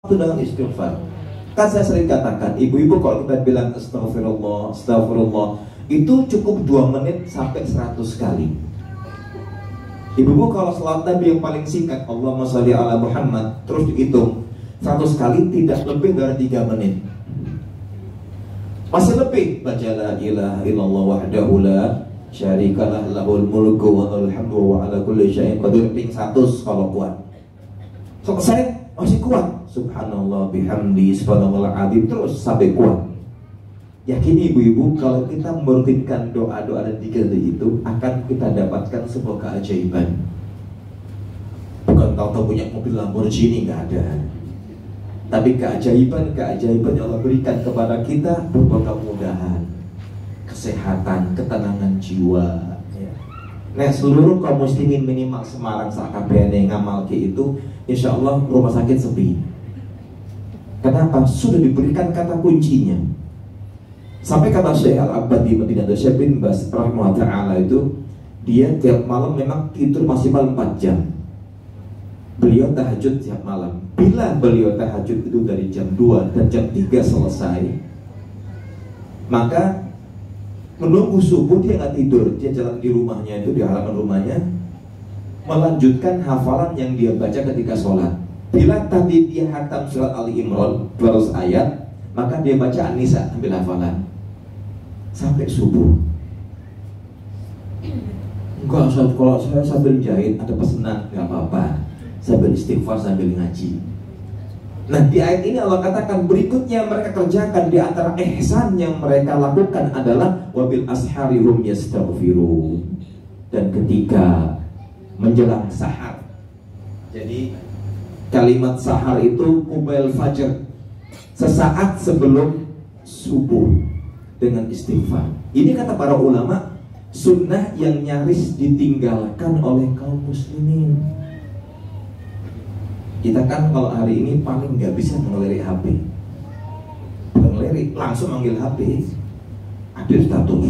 Itu dengan istighfar. Kan saya sering katakan, ibu-ibu kalau kita bilang astagfirullah, astagfirullah, itu cukup 2 menit sampai 100 kali. Ibu-ibu kalau salat Nabi yang paling singkat, Allahumma sholli ala Muhammad, terus dihitung 100 kali, tidak lebih dari 3 menit. Masih lebih, baca la ilaha illallah wahdahu la syarikalah lahul mulku wa lahul hamdu wa ala kulli syai'in qadir, ping 100 kalau kuat. Selesai, masih kuat. Subhanallah bihamdi, subhanallah azim, terus sampai kuat. Yakin ibu-ibu, kalau kita merutinkan doa-doa dan zikir itu, akan kita dapatkan sebuah keajaiban. Bukan tahu-tahu punya mobil Lamborghini, nggak ada. Tapi keajaiban yang Allah berikan kepada kita berupa kemudahan, kesehatan, ketenangan jiwa. Nah, seluruh kaum muslimin minimal Semarang sakabehane ngamal ke itu, insya Allah rumah sakit sepi. Kenapa? Sudah diberikan kata kuncinya. Sampai kata Syekh Al-Abadi Madinah Syekh bin Baz rahimahullah ta'ala itu, dia tiap malam memang tidur maksimal 4 jam. Beliau tahajud tiap malam. Bila beliau tahajud itu dari jam 2 dan jam 3 selesai, maka menunggu subuh dia nggak tidur. Dia jalan di rumahnya itu, di halaman rumahnya, melanjutkan hafalan yang dia baca ketika sholat. Bila tadi dia hatam surat Ali Imran 200 ayat, maka dia baca An-Nisa ambil hafalan sampai subuh. Enggak, kalau saya sambil jahit ada pesanan, nggak apa-apa, sambil istighfar sambil ngaji. Nah, di ayat ini Allah katakan berikutnya mereka kerjakan di antara ihsan yang mereka lakukan adalah wabil asharihum yastaghfirun. Dan ketika menjelang sahar, jadi kalimat sahar itu kubail fajr, sesaat sebelum subuh, dengan istighfar. Ini kata para ulama, sunnah yang nyaris ditinggalkan oleh kaum muslimin. Kita kan kalau hari ini paling nggak bisa mengelirik HP. Mengelirik, langsung manggil HP, ada status.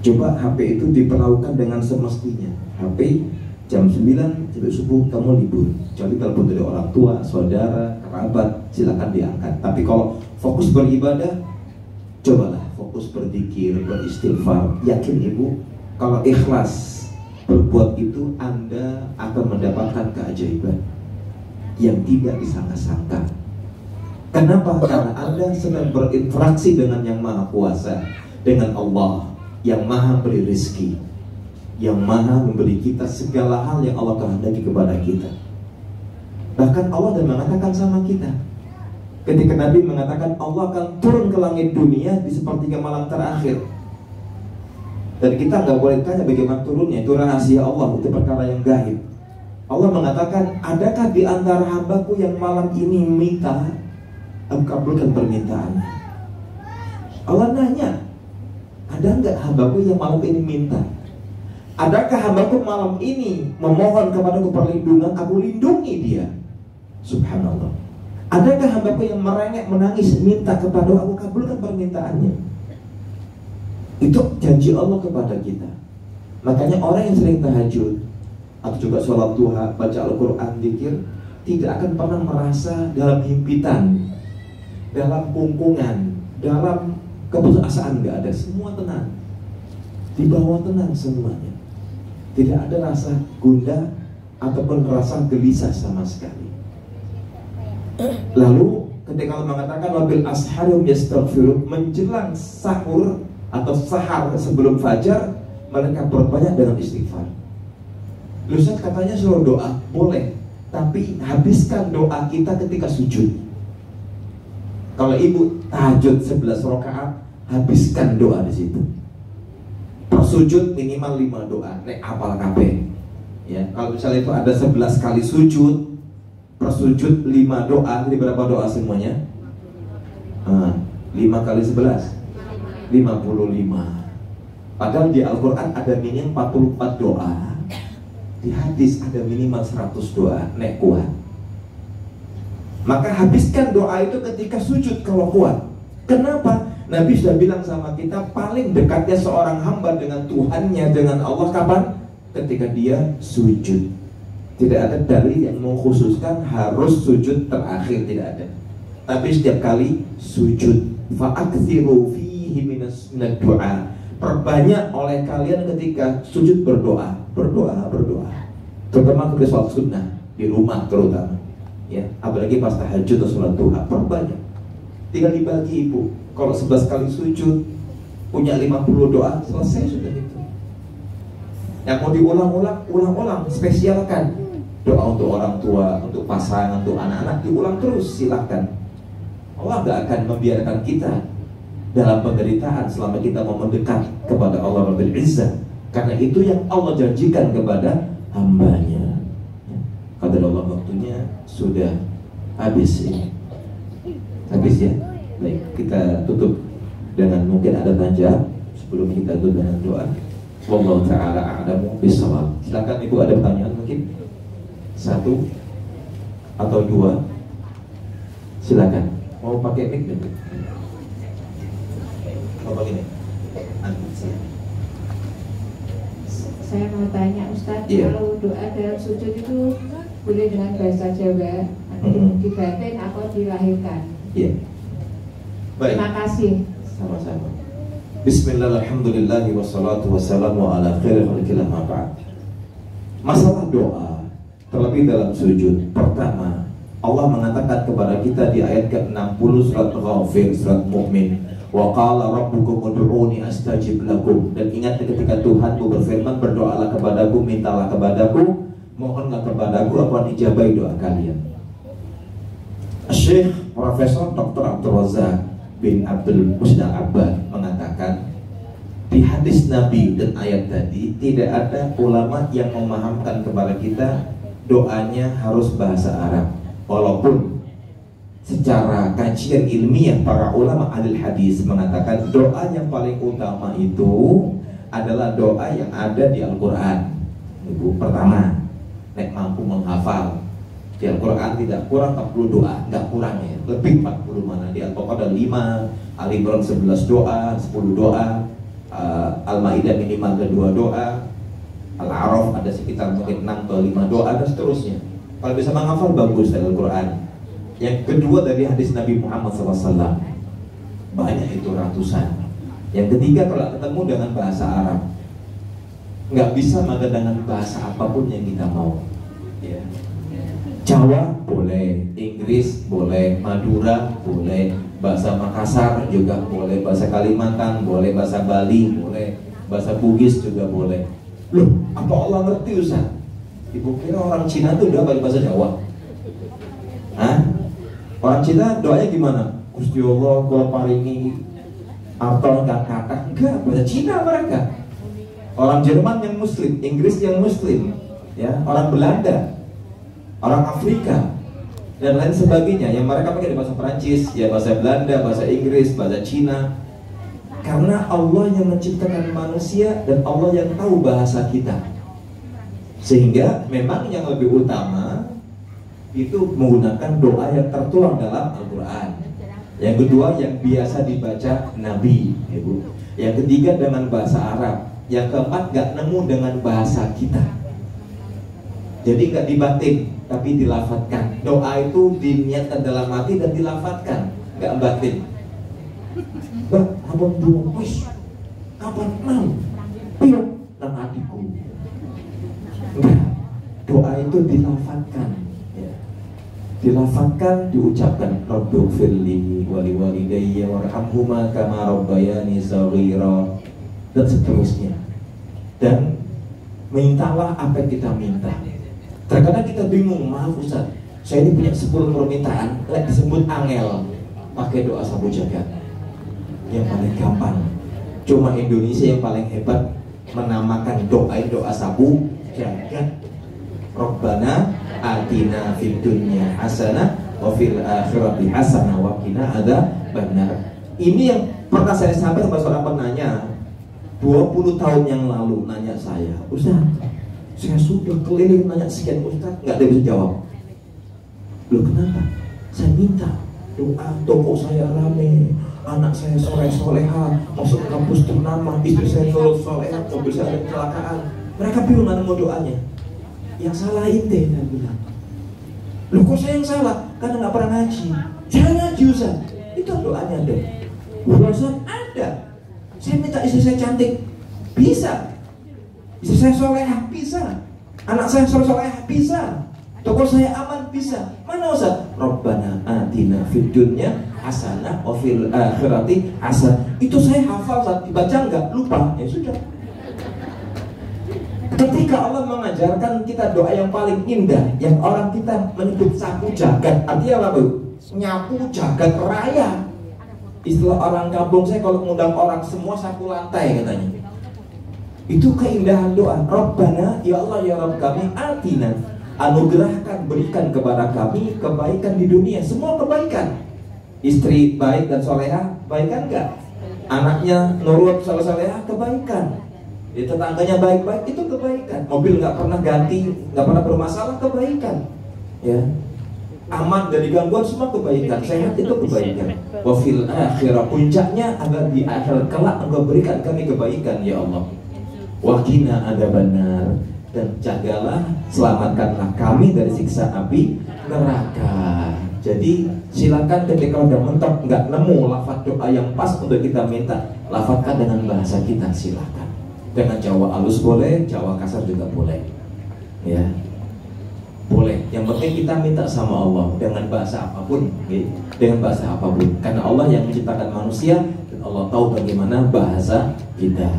Coba HP itu diperlakukan dengan semestinya. HP jam 9 sampai subuh kamu libur. Kecuali telepon dari orang tua, saudara, kerabat, silakan diangkat. Tapi kalau fokus beribadah, cobalah fokus berzikir, beristighfar. Yakin ibu, kalau ikhlas berbuat itu, Anda akan mendapatkan keajaiban yang tidak disangka-sangka. Kenapa? Karena Anda sedang berinteraksi dengan yang Maha Kuasa, dengan Allah yang Maha beri rezeki, yang Maha memberi kita segala hal yang Allah kehendaki kepada kita. Bahkan Allah dan mengatakan sama kita, ketika Nabi mengatakan Allah akan turun ke langit dunia di sepertiga malam terakhir. Dan kita nggak boleh tanya bagaimana turunnya, itu rahasia Allah, itu perkara yang gaib. Allah mengatakan, adakah di antara hambaku yang malam ini minta, aku kabulkan permintaannya. Allah nanya, ada nggak hambaku yang malam ini minta? Adakah hambaku malam ini memohon kepadaku perlindungan, aku lindungi dia? Subhanallah. Adakah hambaku yang merengek menangis minta kepada aku kabulkan permintaannya? Itu janji Allah kepada kita. Makanya orang yang sering tahajud atau juga sholat duha, baca Al-Quran, zikir, tidak akan pernah merasa dalam himpitan, dalam pungkungan, dalam keputusasaan. Nggak ada, semua tenang, di bawah tenang semuanya. Tidak ada rasa gundah ataupun rasa gelisah sama sekali. Lalu ketika Allah mengatakan wabil asharum yastaghfirun, menjelang sahur atau sahar sebelum fajar, mereka berbanyak dengan istighfar. Ustaz katanya suruh doa, boleh, tapi habiskan doa kita ketika sujud. Kalau ibu tahajud 11 rakaat, habiskan doa di situ. Per sujud minimal 5 doa, nek apal kabeh. Ya, kalau misalnya itu ada 11 kali sujud, per sujud 5 doa, jadi berapa doa semuanya? 5 kali 11 55. Padahal di Al-Quran ada minimal 44 doa, di hadis ada minimal 100 doa, nek kuat. Maka habiskan doa itu ketika sujud kalau kuat. Kenapa? Nabi sudah bilang sama kita, paling dekatnya seorang hamba dengan Tuhannya, dengan Allah kapan? Ketika dia sujud. Tidak ada dalil yang mengkhususkan harus sujud terakhir, tidak ada. Tapi setiap kali sujud, fa'aktsiru fihi minad du'a, perbanyak oleh kalian ketika sujud berdoa. Terutama ketika sholat sunnah di rumah terutama, ya, apalagi pas tahajud atau sholat duha, perbanyak. Tinggal dibagi ibu. Kalau 11 kali sujud punya 50 doa, selesai sudah itu. Yang mau ulang-ulang, spesialkan. Doa untuk orang tua, untuk pasangan, untuk anak-anak, diulang terus, silahkan. Allah gak akan membiarkan kita dalam penderitaan selama kita mau mendekat kepada Allah Rabbul Izzah. Karena itu yang Allah janjikan kepada hambanya. Kata Allah, waktunya sudah habis ini. Habis ya. Baik, kita tutup dengan mungkin ada tanya sebelum kita tutup dengan doa. Wallahu ta'ala a'lamu bishawab. Silakan ibu, ada pertanyaan mungkin? 1 atau 2, silakan. Mau pakai mic dulu? Mau pakai mic? Saya mau tanya Ustadz, kalau doa dalam sujud itu boleh dengan bahasa Jawa atau dibatin atau dilahirkan? Iya. Baik. Terima kasih. Sama-sama. Bismillah, alhamdulillah, wassalatu wassalamu ala khairil khalqillah, ma ba'd. Masalah doa terlebih dalam sujud, pertama Allah mengatakan kepada kita di ayat ke-60 surat Ghafir, surat Mu'min, wa qala rabbukum ud'uni astajib lakum. Dan ingat ketika Tuhanmu berfirman, berdoalah kepadaku, mintalah kepadaku, mohonlah kepadaku, akan dijabai doa kalian. Syekh Profesor Dr. Abdul Razak bin Abdul Musnad Abbad mengatakan, di hadis Nabi dan ayat tadi tidak ada ulama yang memahamkan kepada kita doanya harus bahasa Arab. Walaupun secara kajian ilmiah para ulama ahli hadis mengatakan doa yang paling utama itu adalah doa yang ada di Al-Quran. Ibu, pertama, nek mampu menghafal. Di Al-Quran tidak kurang 40 doa, nggak kurang ya, lebih 40 mana. Di Al-Baqarah ada 5, Ali Imran 11 doa, 10 doa, Al-Ma'idah minimal ada 2 doa, Al-A'raf ada sekitar mungkin 6 atau 5 doa, dan seterusnya. Kalau bisa menghafal bagus dari Al-Quran. Yang kedua dari hadis Nabi Muhammad SAW, banyak itu ratusan. Yang ketiga kalau ketemu dengan bahasa Arab, nggak bisa maka dengan bahasa apapun yang kita mau, ya. Jawa boleh, Inggris boleh, Madura boleh, bahasa Makassar juga boleh, bahasa Kalimantan boleh, bahasa Bali boleh, bahasa Bugis juga boleh. Loh, apa Allah ngerti Ustaz? Ibu kira orang Cina tuh udah balik bahasa Jawa? Hah? Orang Cina doanya gimana? Gusti Allah kula paringi atau kata enggak, bahasa Cina mereka. Orang Jerman yang Muslim, Inggris yang Muslim, ya, orang Belanda, orang Afrika, dan lain sebagainya. Yang mereka pakai bahasa Perancis, ya bahasa Belanda, bahasa Inggris, bahasa Cina. Karena Allah yang menciptakan manusia dan Allah yang tahu bahasa kita. Sehingga memang yang lebih utama itu menggunakan doa yang tertuang dalam Al-Quran. Yang kedua yang biasa dibaca Nabi, Ibu. Yang ketiga dengan bahasa Arab. Yang keempat gak nemu dengan bahasa kita. Jadi gak dibatin, tapi dilafatkan. Doa itu diniatkan dalam hati dan dilafatkan, gak batin. Bah, abang dua, wis, kapan nang, piok nang hatiku. Enggak, doa itu dilafatkan, ya. Dilafatkan, diucapkan, Rabbighfirli wali walidayya warhamhuma kama rabbayani shaghira, dan seterusnya. Dan mintalah apa yang kita minta. Terkadang kita bingung, maaf Ustaz, saya ini punya 10 permintaan, lek disebut angel, pakai doa sabu jagat yang paling gampang. Cuma Indonesia yang paling hebat menamakan doa sabu jagat. Rabbana atina fid dunya hasanah wa fil akhirati hasanah wa qina adzabannar. Ini yang pernah saya sampaikan kepada seorang penanya 20 tahun yang lalu, nanya saya, Ustaz, saya sudah keliling nanya sekian Ustaz, nggak ada yang bisa jawab. Loh kenapa? Saya minta doa, toko saya rame, anak saya soleh-soleha, masuk ke kampus ternama, istri saya lulus soleha, mobil saya ada kecelakaan. Mereka bingung mana mau doanya. Yang salah ente, dia bilang. Loh kok saya yang salah? Karena nggak pernah ngaji. Jangan ngaji Ustaz. Itu doanya deh. Ustaz ada. Saya minta istri saya cantik, bisa. Istri saya solehah, bisa. Anak saya solehah, bisa. Toko saya aman, bisa. Mana Ustaz? Rabbana atina fid dunya hasanah wa fil akhirati hasanah. Itu saya hafal, Ustaz. Dibaca enggak? Lupa. Ya sudah. Ketika Allah mengajarkan kita doa yang paling indah, yang orang kita menyebut sapu jagat, artinya apa Bu? Nyapu jagat raya. Istilah orang kampung saya kalau mengundang orang semua sapu lantai katanya. Itu keindahan doa. Rabbana, ya Allah ya Rabb kami, atina, anugerahkan, berikan kepada kami kebaikan di dunia, semua kebaikan. Istri baik dan solehah, kebaikan enggak? Anaknya nurut solehah, kebaikan. Di tetangganya baik-baik, itu kebaikan. Mobil nggak pernah ganti, nggak pernah bermasalah, kebaikan. Ya, aman dari gangguan, semua kebaikan. Sehat itu kebaikan. Wa fil akhirah, puncaknya agar di akhir kelak Engkau berikan kami kebaikan ya Allah. Wa qina adzabannar, dan jagalah, selamatkanlah kami dari siksa api neraka. Jadi silakan ketika udah mentok nggak nemu lafaz doa yang pas untuk kita minta, lafazkan dengan bahasa kita, silakan. Dengan Jawa halus boleh, Jawa kasar juga boleh. Ya. Boleh. Yang penting kita minta sama Allah dengan bahasa apapun, okay? Dengan bahasa apapun. Karena Allah yang menciptakan manusia dan Allah tahu bagaimana bahasa kita.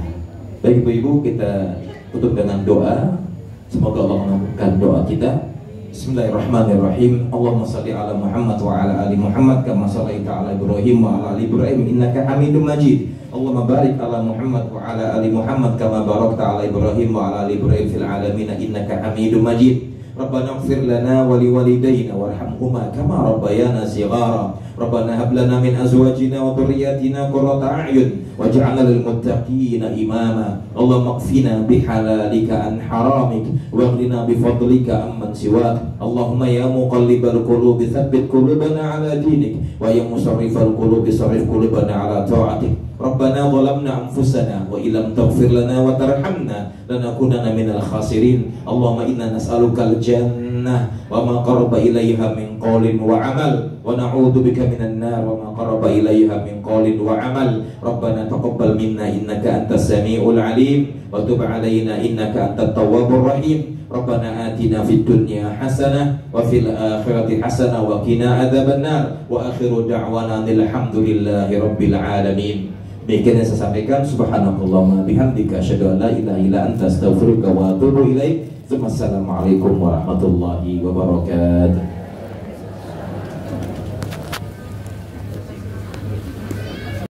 Baik Ibu-ibu, kita tutup dengan doa. Semoga Allah mengabulkan doa kita. Bismillahirrahmanirrahim. Allahumma shalli ala Muhammad wa ala ali Muhammad kama shallaita ala Ibrahim wa ala ali Ibrahim innaka Hamidum Majid. Allahumma barik ala Muhammad wa ala ali Muhammad kama barakta ala Ibrahim wa ala ali Ibrahim fil alamin innaka Hamidum Majid. Rabbana ighfir lana wa liwalidayna warhamhuma kama rabbayana shighara. Rabbana hab lana min azwajina wa dhurriyyatina qurrata a'yun waj'alna lil muttaqina imama. Allahumma qfina bihalalika an haramik waghnina bifadlika amman siwak. Allahumma ya muqallibal qulubi tsabbit qulubana ala dinik wa ya musarrifal qulubi sarrif qulubana ala ta'atik. Rabbana zalamna anfusana wa illam taghfir lana wa tarhamna lanakunanna minal khasirin. Allahumma inna nas'alukal jannah wa ma qaraba ilaiha min qawlin wa amal wa na'udzubika minan nar wa ma qaraba ilaiha min qawlin wa amal. Rabbana taqabbal minna innaka antas samiul alim wa tub alaina innaka antat tawwabur rahim. Rabbana atina fid dunya hasanah wa fil akhirati hasanah wa qina adzabannar wa akhiru da'wana alhamdulillahi rabbil alamin. Demikian yang saya sampaikan. Subhanakallahumma bihamdika asyhadu an la ilaha illa anta astaghfiruka wa atubu ilaik. Wassalamualaikum warahmatullahi wabarakatuh.